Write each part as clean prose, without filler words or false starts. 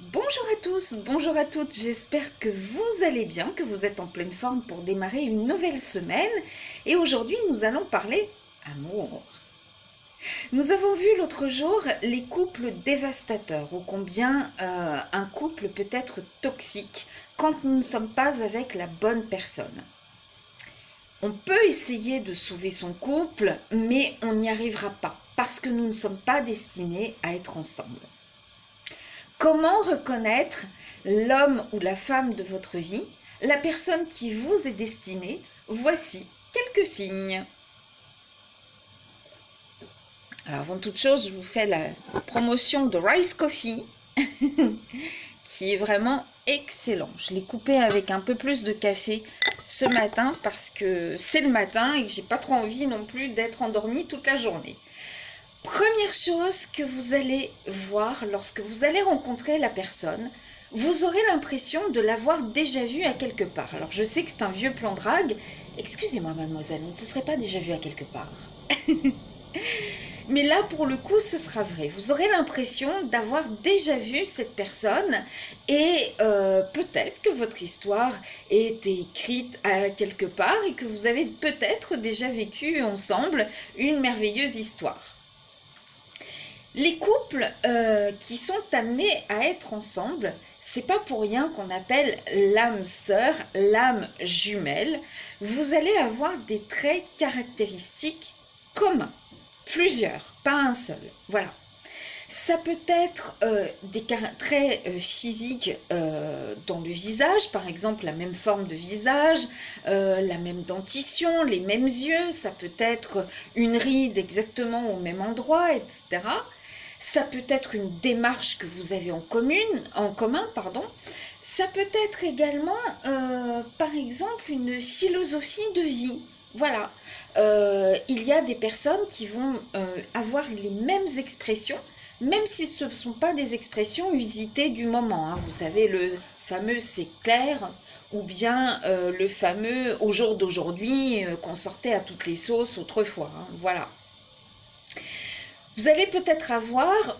Bonjour à tous, bonjour à toutes, j'espère que vous allez bien, que vous êtes en pleine forme pour démarrer une nouvelle semaine. Et aujourd'hui, nous allons parler amour. Nous avons vu l'autre jour les couples dévastateurs, ô combien un couple peut être toxique quand nous ne sommes pas avec la bonne personne. On peut essayer de sauver son couple, mais on n'y arrivera pas, parce que nous ne sommes pas destinés à être ensemble. Comment reconnaître l'homme ou la femme de votre vie, la personne qui vous est destinée? Voici quelques signes. Alors avant toute chose, je vous fais la promotion de Rice Coffee, qui est vraiment excellent. Je l'ai coupé avec un peu plus de café ce matin parce que c'est le matin et que j'ai pas trop envie non plus d'être endormie toute la journée. Première chose que vous allez voir lorsque vous allez rencontrer la personne, vous aurez l'impression de l'avoir déjà vue à quelque part. Alors je sais que c'est un vieux plan drague. Excusez-moi mademoiselle, on ne se serait pas déjà vu à quelque part. Mais là pour le coup ce sera vrai. Vous aurez l'impression d'avoir déjà vu cette personne et peut-être que votre histoire est écrite à quelque part et que vous avez peut-être déjà vécu ensemble une merveilleuse histoire. Les couples qui sont amenés à être ensemble, c'est pas pour rien qu'on appelle l'âme sœur, l'âme jumelle. Vous allez avoir des traits caractéristiques communs, plusieurs, pas un seul. Voilà. Ça peut être des traits physiques dans le visage, par exemple la même forme de visage, la même dentition, les mêmes yeux, ça peut être une ride exactement au même endroit, etc. Ça peut être une démarche que vous avez en commun, pardon. Ça peut être également, par exemple, une philosophie de vie. Voilà. Il y a des personnes qui vont avoir les mêmes expressions, même si ce ne sont pas des expressions usitées du moment. Hein. Vous savez, le fameux c'est clair, ou bien le fameux au jour d'aujourd'hui qu'on sortait à toutes les sauces autrefois. Hein. Voilà. Vous allez peut-être avoir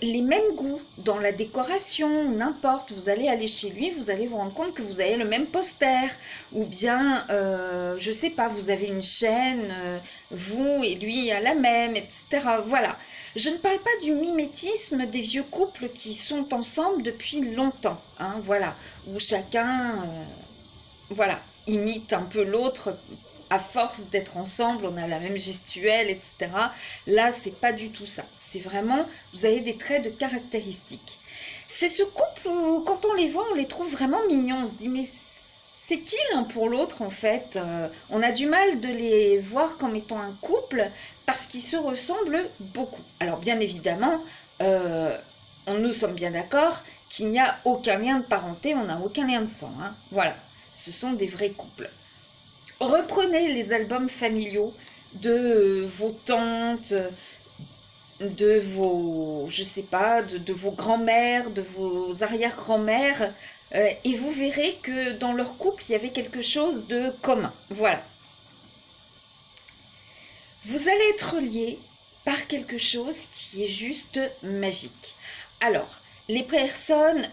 les mêmes goûts dans la décoration, n'importe. Vous allez aller chez lui, vous allez vous rendre compte que vous avez le même poster. Ou bien, je sais pas, vous avez une chaîne, vous et lui a la même, etc. Voilà. Je ne parle pas du mimétisme des vieux couples qui sont ensemble depuis longtemps. Hein, voilà. Où chacun, voilà, imite un peu l'autre à force d'être ensemble, on a la même gestuelle, etc. Là, c'est pas du tout ça. C'est vraiment, vous avez des traits de caractéristiques. C'est ce couple où, quand on les voit, on les trouve vraiment mignons. On se dit, mais c'est qui l'un pour l'autre, en fait? On a du mal de les voir comme étant un couple parce qu'ils se ressemblent beaucoup. Alors, bien évidemment, nous sommes bien d'accord qu'il n'y a aucun lien de parenté, on n'a aucun lien de sang. Hein. Voilà, ce sont des vrais couples. Reprenez les albums familiaux de vos tantes, de vos, je sais pas, de vos grands-mères, de vos arrière-grands-mères, et vous verrez que dans leur couple, il y avait quelque chose de commun. Voilà. Vous allez être liés par quelque chose qui est juste magique. Alors, les personnes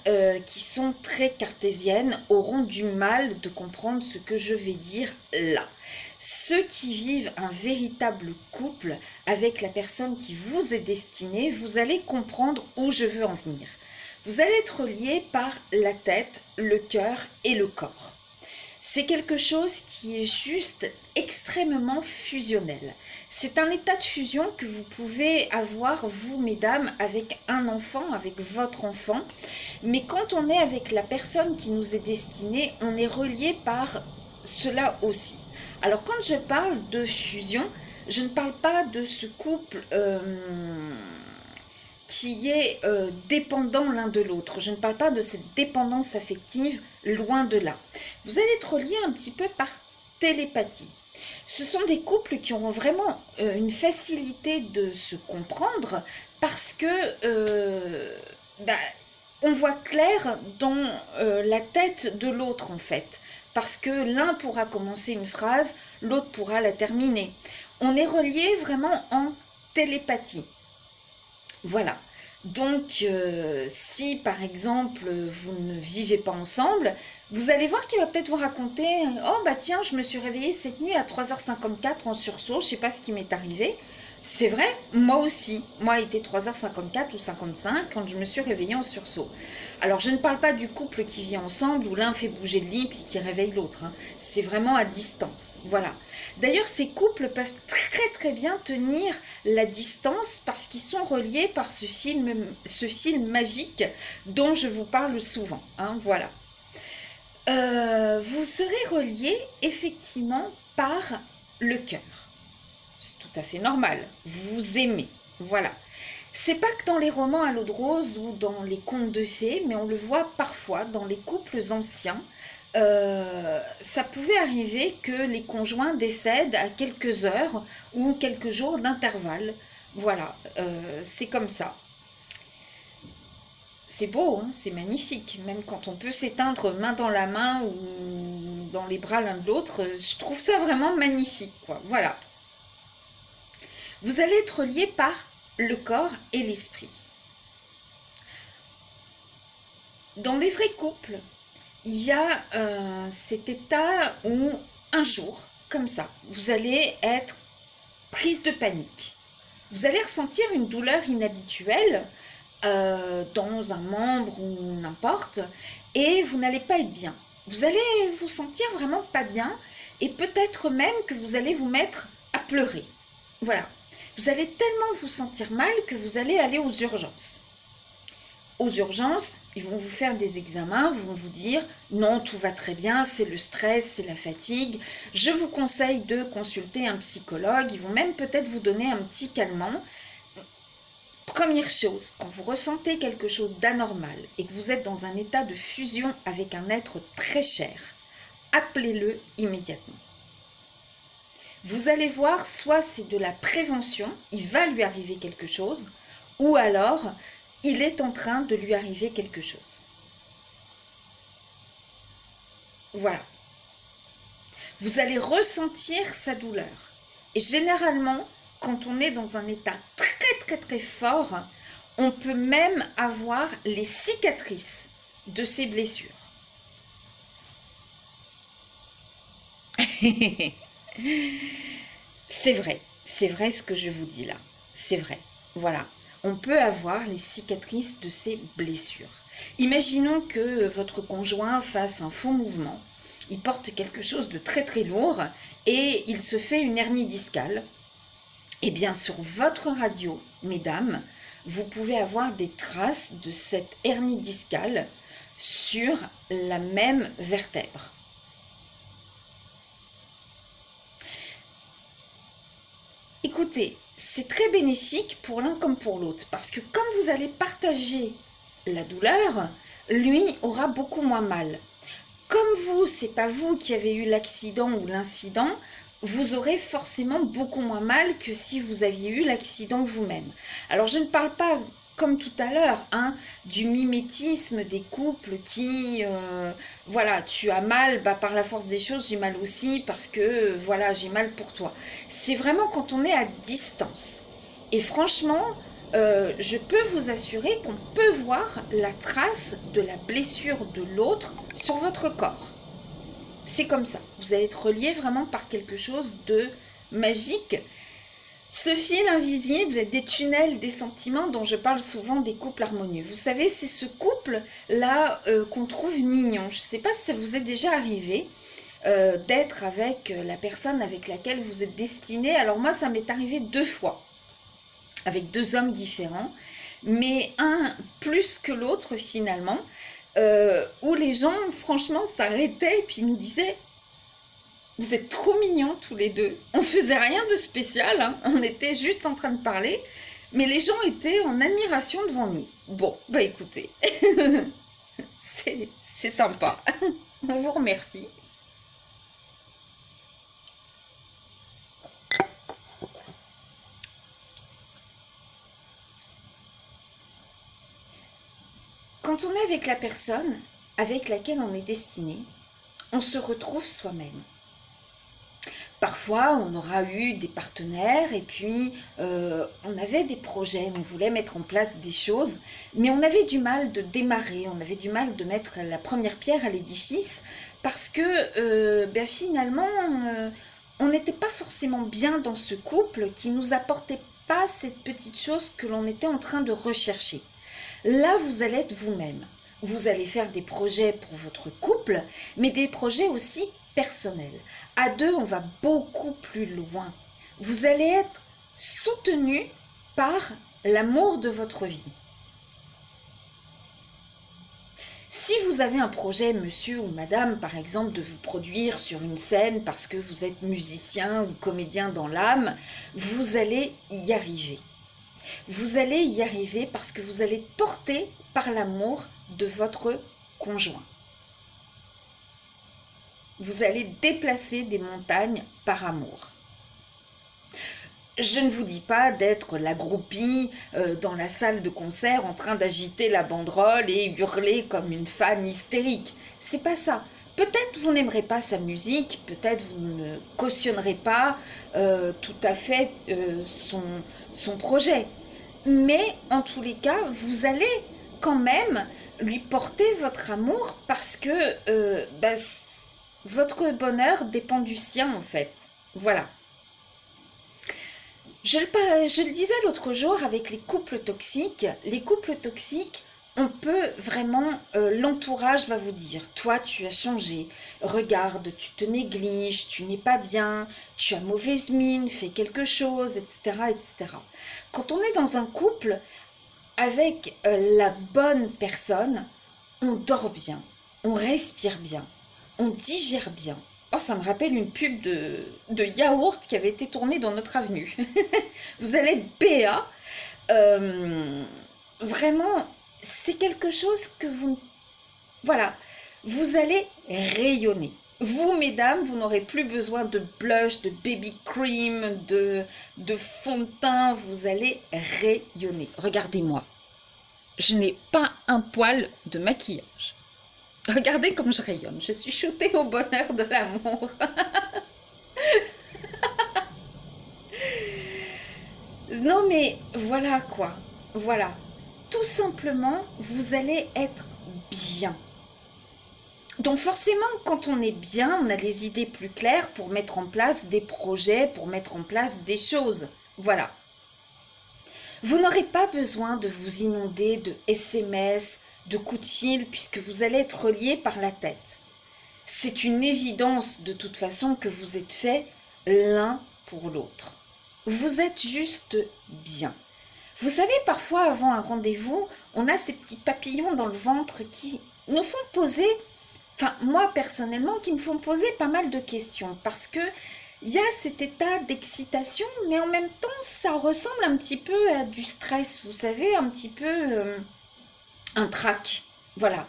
qui sont très cartésiennes auront du mal de comprendre ce que je vais dire là. Ceux qui vivent un véritable couple avec la personne qui vous est destinée, vous allez comprendre où je veux en venir. Vous allez être liés par la tête, le cœur et le corps. C'est quelque chose qui est juste extrêmement fusionnel. C'est un état de fusion que vous pouvez avoir, vous, mesdames, avec un enfant, avec votre enfant. Mais quand on est avec la personne qui nous est destinée, on est relié par cela aussi. Alors, quand je parle de fusion, je ne parle pas de ce couple qui est dépendant l'un de l'autre. Je ne parle pas de cette dépendance affective, loin de là. Vous allez être liés un petit peu par télépathie. Ce sont des couples qui auront vraiment une facilité de se comprendre parce que on voit clair dans la tête de l'autre en fait. Parce que l'un pourra commencer une phrase, l'autre pourra la terminer. On est reliés vraiment en télépathie. Voilà. Donc, si par exemple vous ne vivez pas ensemble, vous allez voir qu'il va peut-être vous raconter: «Oh bah tiens, je me suis réveillée cette nuit à 3h54 en sursaut, je sais pas ce qui m'est arrivé». C'est vrai, moi aussi. Moi, il était 3h54 ou 55 quand je me suis réveillée en sursaut. Alors, je ne parle pas du couple qui vit ensemble où l'un fait bouger le lit puis qui réveille l'autre, hein. C'est vraiment à distance. Voilà. D'ailleurs, ces couples peuvent très très bien tenir la distance parce qu'ils sont reliés par ce film magique dont je vous parle souvent, hein, voilà. Vous serez reliés effectivement par le cœur. C'est tout à fait normal. Vous vous aimez. Voilà. C'est pas que dans les romans à l'eau de rose ou dans les contes de fées, mais on le voit parfois dans les couples anciens. Ça pouvait arriver que les conjoints décèdent à quelques heures ou quelques jours d'intervalle. Voilà, c'est comme ça. C'est beau, hein, c'est magnifique. Même quand on peut s'éteindre main dans la main ou dans les bras l'un de l'autre, je trouve ça vraiment magnifique, quoi. Voilà. Vous allez être liés par le corps et l'esprit. Dans les vrais couples, il y a cet état où un jour, comme ça, vous allez être prise de panique. Vous allez ressentir une douleur inhabituelle dans un membre ou n'importe, et vous n'allez pas être bien. Vous allez vous sentir vraiment pas bien, et peut-être même que vous allez vous mettre à pleurer. Voilà. Vous allez tellement vous sentir mal que vous allez aller aux urgences. Aux urgences, ils vont vous faire des examens, vont vous dire non, tout va très bien, c'est le stress, c'est la fatigue. Je vous conseille de consulter un psychologue. Ils vont même peut-être vous donner un petit calmant. Première chose, quand vous ressentez quelque chose d'anormal et que vous êtes dans un état de fusion avec un être très cher, appelez-le immédiatement. Vous allez voir, soit c'est de la prévention, il va lui arriver quelque chose, ou alors il est en train de lui arriver quelque chose. Voilà. Vous allez ressentir sa douleur. Et généralement, quand on est dans un état très très très fort, on peut même avoir les cicatrices de ces blessures. C'est vrai ce que je vous dis là, c'est vrai, voilà. On peut avoir les cicatrices de ces blessures. Imaginons que votre conjoint fasse un faux mouvement, il porte quelque chose de très très lourd et il se fait une hernie discale. Eh bien sur votre radio, mesdames, vous pouvez avoir des traces de cette hernie discale sur la même vertèbre. Écoutez, c'est très bénéfique pour l'un comme pour l'autre, parce que comme vous allez partager la douleur, lui aura beaucoup moins mal. Comme vous, c'est pas vous qui avez eu l'accident ou l'incident, vous aurez forcément beaucoup moins mal que si vous aviez eu l'accident vous-même. Alors je ne parle pas, comme tout à l'heure, hein, du mimétisme des couples qui, voilà, tu as mal, bah, par la force des choses, j'ai mal aussi parce que, voilà, j'ai mal pour toi. C'est vraiment quand on est à distance. Et franchement, je peux vous assurer qu'on peut voir la trace de la blessure de l'autre sur votre corps. C'est comme ça. Vous allez être relié vraiment par quelque chose de magique. Ce fil invisible des tunnels des sentiments dont je parle souvent des couples harmonieux. Vous savez, c'est ce couple-là qu'on trouve mignon. Je ne sais pas si ça vous est déjà arrivé d'être avec la personne avec laquelle vous êtes destiné. Alors moi, ça m'est arrivé 2 fois, avec 2 hommes différents, mais un plus que l'autre finalement. Où les gens, franchement, s'arrêtaient et puis nous disaient « Vous êtes trop mignons tous les deux ». On faisait rien de spécial, hein, on était juste en train de parler, mais les gens étaient en admiration devant nous. Bon, bah écoutez, c'est sympa. On vous remercie. Quand on est avec la personne avec laquelle on est destiné, on se retrouve soi-même. Parfois, on aura eu des partenaires et puis on avait des projets, on voulait mettre en place des choses, mais on avait du mal de démarrer, on avait du mal de mettre la première pierre à l'édifice parce que finalement, on n'était pas forcément bien dans ce couple qui nous apportait pas cette petite chose que l'on était en train de rechercher. Là, vous allez être vous-même. Vous allez faire des projets pour votre couple, mais des projets aussi personnels. À deux, on va beaucoup plus loin. Vous allez être soutenu par l'amour de votre vie. Si vous avez un projet, monsieur ou madame, par exemple, de vous produire sur une scène parce que vous êtes musicien ou comédien dans l'âme, vous allez y arriver. Vous allez y arriver parce que vous allez être porté par l'amour de votre conjoint. Vous allez déplacer des montagnes par amour. Je ne vous dis pas d'être la groupie dans la salle de concert en train d'agiter la banderole et hurler comme une fan hystérique. C'est pas ça. Peut-être vous n'aimerez pas sa musique, peut-être vous ne cautionnerez pas tout à fait son projet. Mais en tous les cas, vous allez quand même lui porter votre amour parce que votre bonheur dépend du sien en fait. Voilà. Je le disais l'autre jour avec les couples toxiques, on peut vraiment, l'entourage va vous dire, toi tu as changé, regarde, tu te négliges, tu n'es pas bien, tu as mauvaise mine, fais quelque chose, etc., etc. Quand on est dans un couple avec la bonne personne, on dort bien, on respire bien, on digère bien. Oh, ça me rappelle une pub de yaourt qui avait été tournée dans notre avenue. Vous allez être BA. Vraiment, c'est quelque chose que vous... Voilà, vous allez rayonner. Vous, mesdames, vous n'aurez plus besoin de blush, de baby cream, de fond de teint. Vous allez rayonner. Regardez-moi. Je n'ai pas un poil de maquillage. Regardez comme je rayonne. Je suis shootée au bonheur de l'amour. Non mais voilà quoi. Voilà. Tout simplement, vous allez être bien. Donc forcément, quand on est bien, on a les idées plus claires pour mettre en place des projets, pour mettre en place des choses. Voilà. Vous n'aurez pas besoin de vous inonder de SMS, de coups de fil, puisque vous allez être reliés par la tête. C'est une évidence de toute façon que vous êtes faits l'un pour l'autre. Vous êtes juste bien. Vous savez, parfois avant un rendez-vous, on a ces petits papillons dans le ventre qui nous font poser, enfin moi personnellement, qui me font poser pas mal de questions, parce que il y a cet état d'excitation, mais en même temps, ça ressemble un petit peu à du stress, vous savez, un petit peu un trac. Voilà.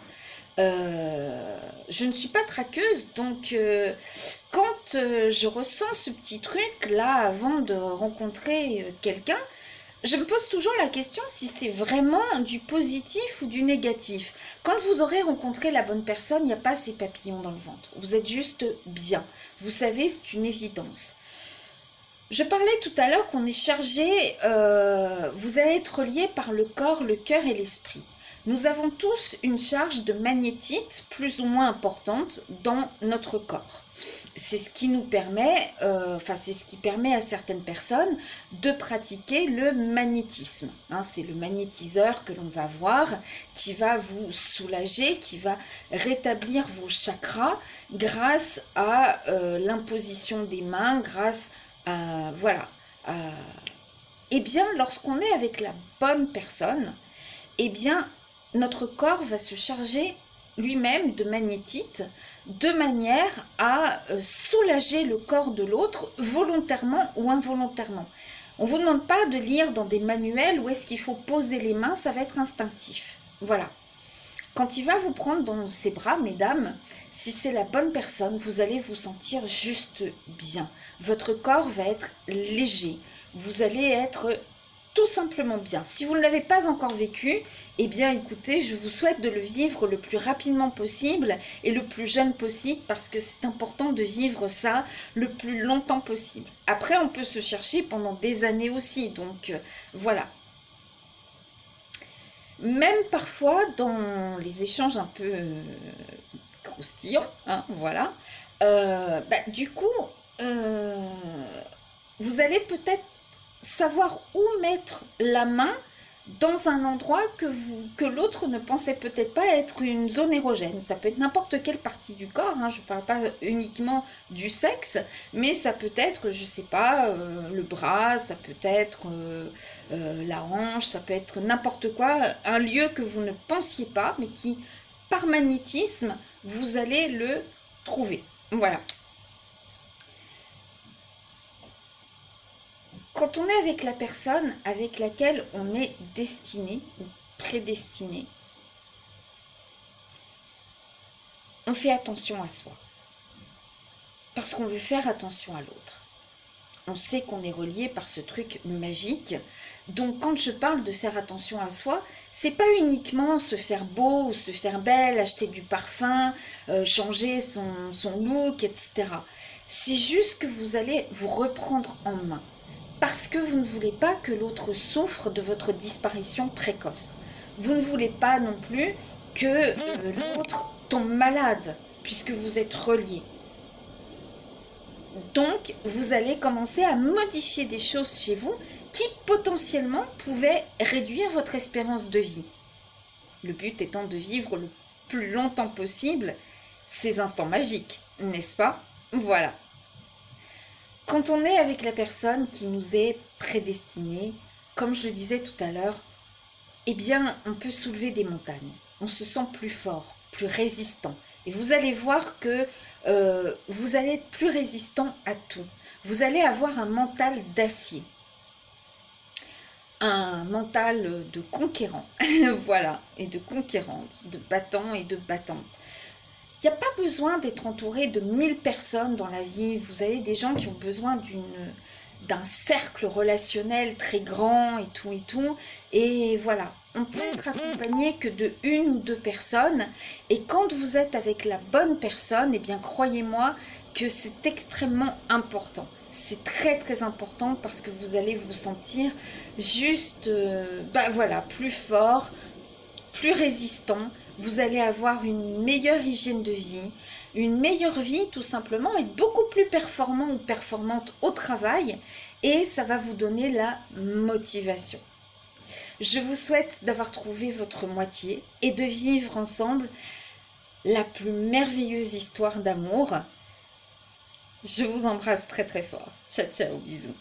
Je ne suis pas traqueuse, donc quand je ressens ce petit truc là avant de rencontrer quelqu'un, je me pose toujours la question si c'est vraiment du positif ou du négatif. Quand vous aurez rencontré la bonne personne, il n'y a pas ces papillons dans le ventre. Vous êtes juste bien. Vous savez, c'est une évidence. Je parlais tout à l'heure qu'on est chargé, vous allez être relié par le corps, le cœur et l'esprit. Nous avons tous une charge de magnétite plus ou moins importante dans notre corps. C'est ce qui nous permet, c'est ce qui permet à certaines personnes de pratiquer le magnétisme. Hein, c'est le magnétiseur que l'on va voir qui va vous soulager, qui va rétablir vos chakras grâce à l'imposition des mains, grâce à... Voilà. Eh bien, lorsqu'on est avec la bonne personne, eh bien, notre corps va se charger lui-même de magnétite de manière à soulager le corps de l'autre volontairement ou involontairement. On ne vous demande pas de lire dans des manuels où est-ce qu'il faut poser les mains, ça va être instinctif. Voilà. Quand il va vous prendre dans ses bras, mesdames, si c'est la bonne personne, vous allez vous sentir juste bien. Votre corps va être léger. Vous allez être tout simplement bien. Si vous ne l'avez pas encore vécu, eh bien écoutez, je vous souhaite de le vivre le plus rapidement possible et le plus jeune possible parce que c'est important de vivre ça le plus longtemps possible. Après, on peut se chercher pendant des années aussi, donc voilà. Même parfois dans les échanges un peu croustillants, hein, voilà, du coup, vous allez peut-être savoir où mettre la main dans un endroit que l'autre ne pensait peut-être pas être une zone érogène. Ça peut être n'importe quelle partie du corps, hein, je ne parle pas uniquement du sexe, mais ça peut être, je ne sais pas, le bras, ça peut être la hanche, ça peut être n'importe quoi, un lieu que vous ne pensiez pas, mais qui, par magnétisme, vous allez le trouver. Voilà. Quand on est avec la personne avec laquelle on est destiné ou prédestiné, on fait attention à soi. Parce qu'on veut faire attention à l'autre. On sait qu'on est relié par ce truc magique. Donc quand je parle de faire attention à soi, c'est pas uniquement se faire beau ou se faire belle, acheter du parfum, changer son look, etc. C'est juste que vous allez vous reprendre en main. Parce que vous ne voulez pas que l'autre souffre de votre disparition précoce. Vous ne voulez pas non plus que l'autre tombe malade, puisque vous êtes reliés. Donc, vous allez commencer à modifier des choses chez vous qui potentiellement pouvaient réduire votre espérance de vie. Le but étant de vivre le plus longtemps possible ces instants magiques, n'est-ce pas? Voilà. Quand on est avec la personne qui nous est prédestinée, comme je le disais tout à l'heure, eh bien, on peut soulever des montagnes. On se sent plus fort, plus résistant. Et vous allez voir que vous allez être plus résistant à tout. Vous allez avoir un mental d'acier. Un mental de conquérant, voilà, et de conquérante, de battant et de battante. Il n'y a pas besoin d'être entouré de 1000 personnes dans la vie. Vous avez des gens qui ont besoin d'un cercle relationnel très grand et tout et tout. Et voilà, on peut être accompagné que de 1 ou 2 personnes. Et quand vous êtes avec la bonne personne, eh bien croyez-moi que c'est extrêmement important. C'est très très important parce que vous allez vous sentir juste, voilà, plus fort, plus résistant. Vous allez avoir une meilleure hygiène de vie, une meilleure vie tout simplement, être beaucoup plus performant ou performante au travail et ça va vous donner la motivation. Je vous souhaite d'avoir trouvé votre moitié et de vivre ensemble la plus merveilleuse histoire d'amour. Je vous embrasse très très fort. Ciao ciao, bisous.